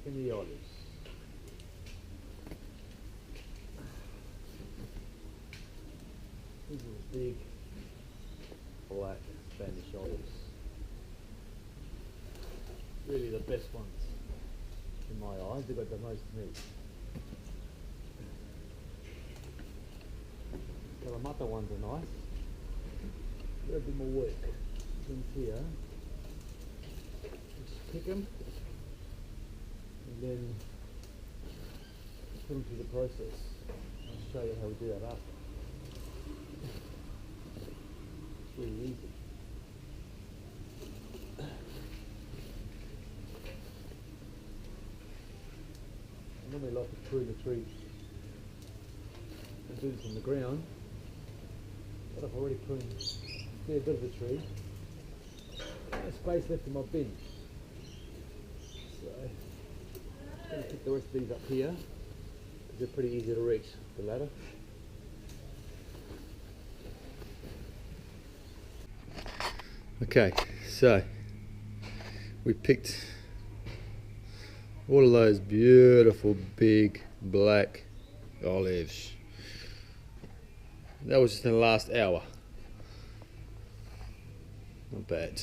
in the olives. These are the big black Spanish olives. Really the best ones in my eyes. They've got the most meat. Kalamata ones are nice. They're a bit more work. These here, just pick them and then put them through the process. I'll show you how we do that after. It's really easy. I normally like to prune the tree and do this on the ground, but I've already pruned a fair bit of the tree. No space left in my bin, so I'm going to pick the rest of these up here because they're pretty easy to reach the ladder. Okay, so we picked all of those beautiful big black olives. That was just in the last hour. Not bad.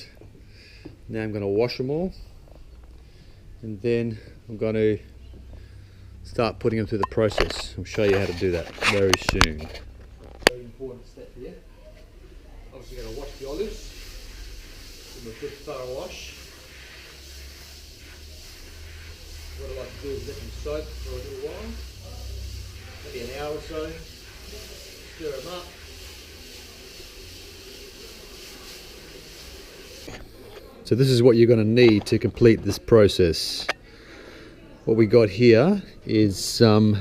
Now I'm going to wash them all, and then I'm going to start putting them through the process. I'll show you how to do that very soon. Very important step here. Obviously going to wash the olives. Give them a good thorough wash. What I like to do is let them soak for a little while, maybe an hour or so. Stir them up. So this is what you're going to need to complete this process. What we got here is some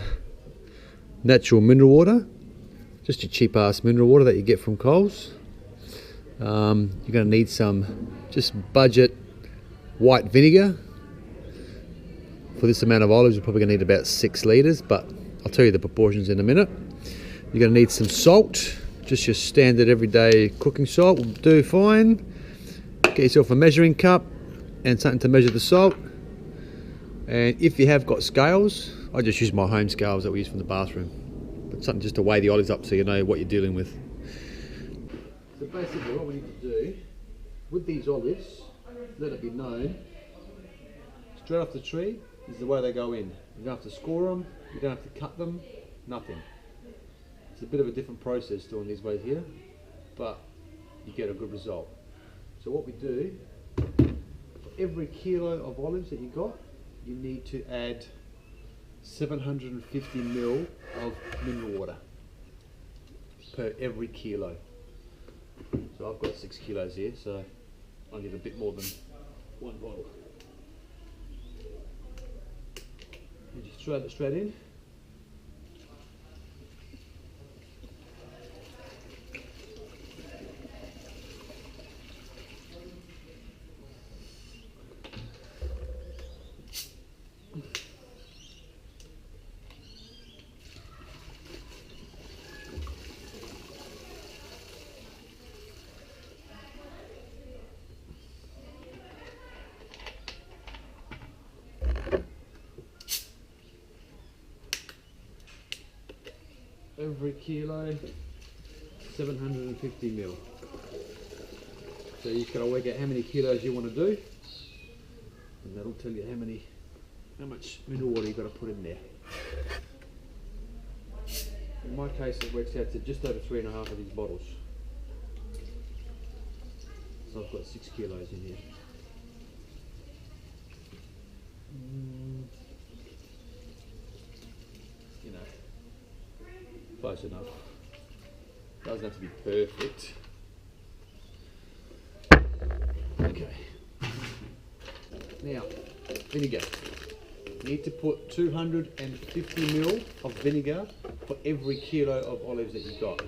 natural mineral water, just your cheap ass mineral water that you get from Coles. You're going to need some just budget white vinegar. For this amount of olives you're probably going to need about 6 litres, but I'll tell you the proportions in a minute. You're going to need some salt, just your standard everyday cooking salt will do fine. Get yourself a measuring cup and something to measure the salt. And if you have got scales, I just use my home scales that we use from the bathroom. But something just to weigh the olives up so you know what you're dealing with. So basically what we need to do with these olives, let it be known, straight off the tree is the way they go in. You don't have to score them, you don't have to cut them, nothing. It's a bit of a different process doing these ways here, but you get a good result. So what we do, for every kilo of olives that you got, you need to add 750 ml of mineral water per every kilo. So I've got 6 kilos here, so I need a bit more than 1 bottle. You just throw it straight in. Every kilo, 750 ml. So you just got to work out how many kilos you want to do, and that'll tell you how much mineral water you've got to put in there. In my case, it works out to just over 3.5 of these bottles. So I've got 6 kilos in here. You know. Close enough. Doesn't have to be perfect. Okay. Now, vinegar. You need to put 250 ml of vinegar for every kilo of olives that you've got.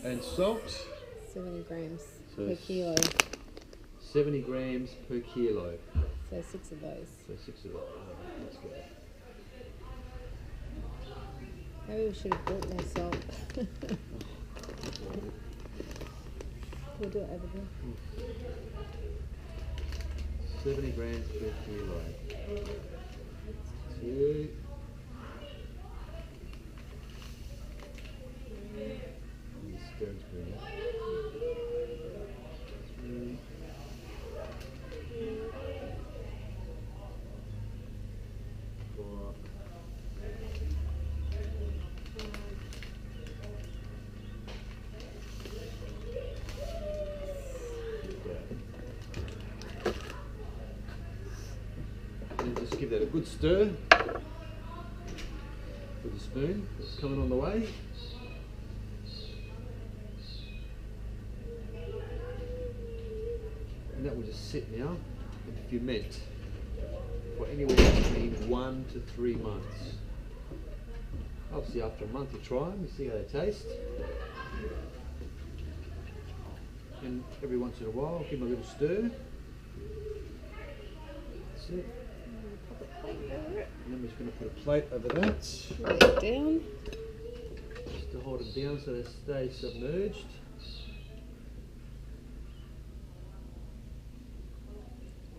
And salt. 70 grams per kilo. 70 grams per kilo. So 6 of those. So 6 of those. That's good. Maybe we should have bought more salt. We'll do it over there. 70 grams per kilo. 2. And stirring spoon. 3. 4. And just give that a good stir with the spoon. It's coming on the way. And that will just sit now and ferment for anywhere between 1 to 3 months. Obviously after a month you try them, you see how they taste. And every once in a while give them a little stir. That's it. And then we're just going to put a plate over that. Lay it down. Just to hold it down so they stay submerged.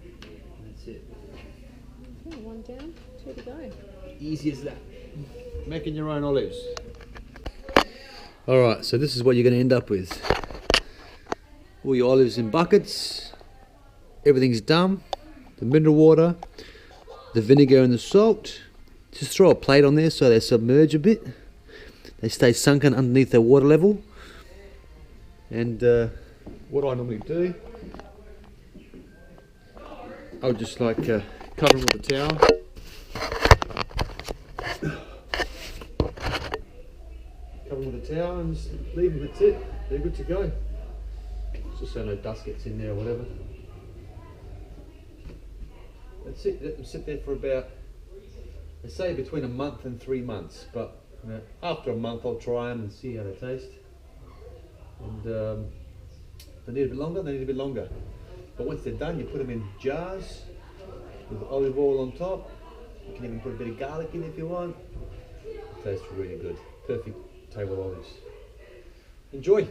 And that's it. Okay, 1 down, 2 to go. Easy as that. Making your own olives. Alright, so this is what you're going to end up with. All your olives in buckets. Everything's done. The mineral water, the vinegar and the salt. Just throw a plate on there so they submerge a bit. They stay sunken underneath their water level. And what I normally do, I'll just like cover them with a towel. Cover them with a towel and just leave them, that's it. They're good to go. Just so no dust gets in there or whatever. That's it. Let them sit there for about, they say between a month and 3 months, but you know, after a month I'll try them and see how they taste. And if they need a bit longer, they need a bit longer. But once they're done, you put them in jars with olive oil on top. You can even put a bit of garlic in if you want. It tastes really good. Perfect table olives. Enjoy.